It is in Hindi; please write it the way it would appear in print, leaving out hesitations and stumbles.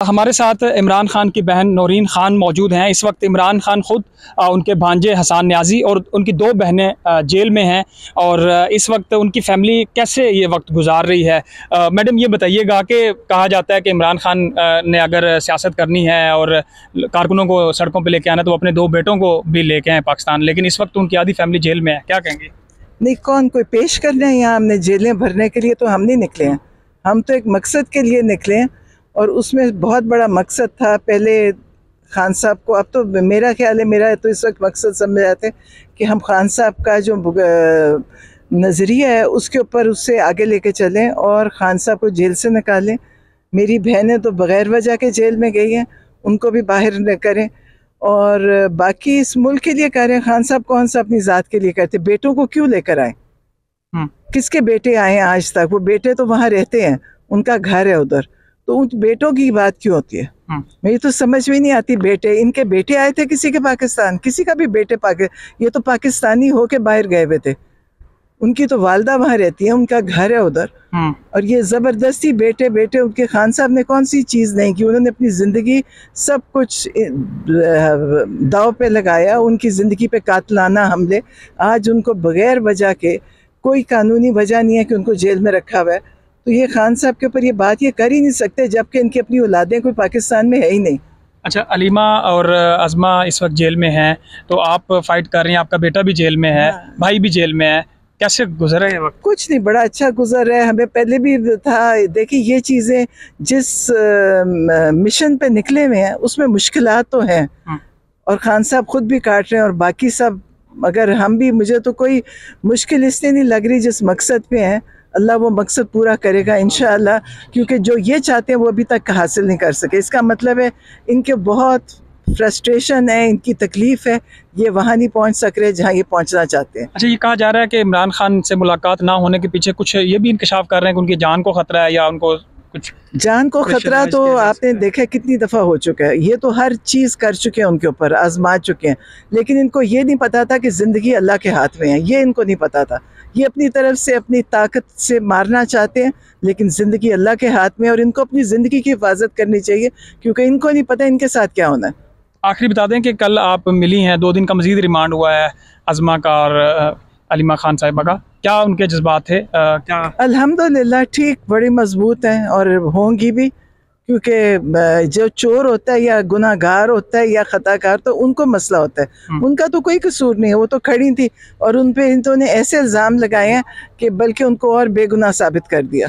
हमारे साथ इमरान खान की बहन नौरीन खान मौजूद हैं। इस वक्त इमरान खान खुद उनके भांजे हसन न्याजी और उनकी दो बहनें जेल में हैं और इस वक्त उनकी फैमिली कैसे ये वक्त गुजार रही है। मैडम ये बताइएगा कि कहा जाता है कि इमरान खान ने अगर सियासत करनी है और कारकुनों को सड़कों पर लेके आना तो वो अपने दो बेटों को भी लेके आए पाकिस्तान, लेकिन इस वक्त उनकी आधी फैमिली जेल में है, क्या कहेंगे? नहीं, कौन कोई पेश करना है यहाँ? हमने जेलें भरने के लिए तो हम नहीं निकले हैं, हम तो एक मकसद के लिए निकले हैं और उसमें बहुत बड़ा मकसद था। पहले खान साहब को, अब तो मेरा ख्याल है, मेरा तो इस वक्त मकसद समझ आते कि हम खान साहब का जो नज़रिया है उसके ऊपर उससे आगे लेके चलें और खान साहब को जेल से निकालें। मेरी बहनें तो बग़ैर वजह के जेल में गई हैं, उनको भी बाहर न करें और बाकी इस मुल्क के लिए करें। खान साहब कौन सा अपनी ज़ात के लिए करते? बेटों को क्यों लेकर आए? किसके बेटे आए हैं आज तक? वो बेटे तो वहाँ रहते हैं, उनका घर है उधर, तो उन बेटों की बात क्यों होती है? मेरी तो समझ में नहीं आती। बेटे, इनके बेटे आए थे किसी के पाकिस्तान? किसी का भी बेटे ये तो पाकिस्तानी होके बाहर गए हुए थे, उनकी तो वालदा वहाँ रहती है, उनका घर है उधर, और ये ज़बरदस्ती बेटे बेटे उनके। खान साहब ने कौन सी चीज़ नहीं की? उन्होंने अपनी ज़िंदगी सब कुछ दाव पे लगाया, उनकी ज़िंदगी पे कातलाना हमले। आज उनको बग़ैर वजह के, कोई कानूनी वजह नहीं है कि उनको जेल में रखा हुआ है, तो ये खान साहब के ऊपर ये बात ये कर ही नहीं सकते, जबकि इनकी अपनी औलादें कोई पाकिस्तान में है ही नहीं। अच्छा, अलीमा और अज़मा इस वक्त जेल में हैं, तो आप फाइट कर रही हैं, आपका बेटा भी जेल में है, भाई भी जेल में है, कैसे गुजर रहे हैं वक्त? कुछ नहीं, बड़ा अच्छा गुजर रहा है। हमें पहले भी था। देखिए, ये चीज़ें जिस मिशन पे निकले हुए हैं उसमें मुश्किलात तो हैं और खान साहब खुद भी काट रहे हैं और बाकी सब, मगर हम भी, मुझे तो कोई मुश्किल इसलिए नहीं लग रही। जिस मकसद पे हैं, अल्लाह वो मकसद पूरा करेगा इंशाअल्लाह, क्योंकि जो ये चाहते हैं वो अभी तक हासिल नहीं कर सके। इसका मतलब है इनके बहुत फ्रस्ट्रेशन है, इनकी तकलीफ़ है, ये वहाँ नहीं पहुँच सक रहे जहाँ ये पहुँचना चाहते हैं। अच्छा, ये कहा जा रहा है कि इमरान खान से मुलाकात ना होने के पीछे कुछ ये भी इंकशाफ कर रहे हैं कि उनकी जान को ख़तरा है या उनको कुछ जान को खतरा तो आपने देखा कितनी दफ़ा हो चुका है। ये तो हर चीज़ कर चुके हैं, उनके ऊपर आजमा चुके हैं, लेकिन इनको ये नहीं पता था कि ज़िंदगी अल्लाह के हाथ में है। ये इनको नहीं पता था। ये अपनी तरफ से अपनी ताकत से मारना चाहते हैं, लेकिन ज़िंदगी अल्लाह के हाथ में है और इनको अपनी ज़िंदगी की हिफाजत करनी चाहिए, क्योंकि इनको नहीं पता इनके साथ क्या होना है। आखिरी बता दें कि कल आप मिली हैं, 2 दिन का मज़ीद रिमांड हुआ है अज़मा का और अलीमा खान साहिबा का, क्या उनके जज्बात थे? क्या अल्हम्दुलिल्लाह ठीक, बड़ी मजबूत हैं और होंगी भी, क्योंकि जो चोर होता है या गुनाहगार होता है या खताकार, तो उनको मसला होता है, उनका तो कोई कसूर नहीं है। वो तो खड़ी थी और उन पे इन्होंने ऐसे इल्ज़ाम लगाए हैं कि बल्कि उनको और बेगुनाह साबित कर दिया।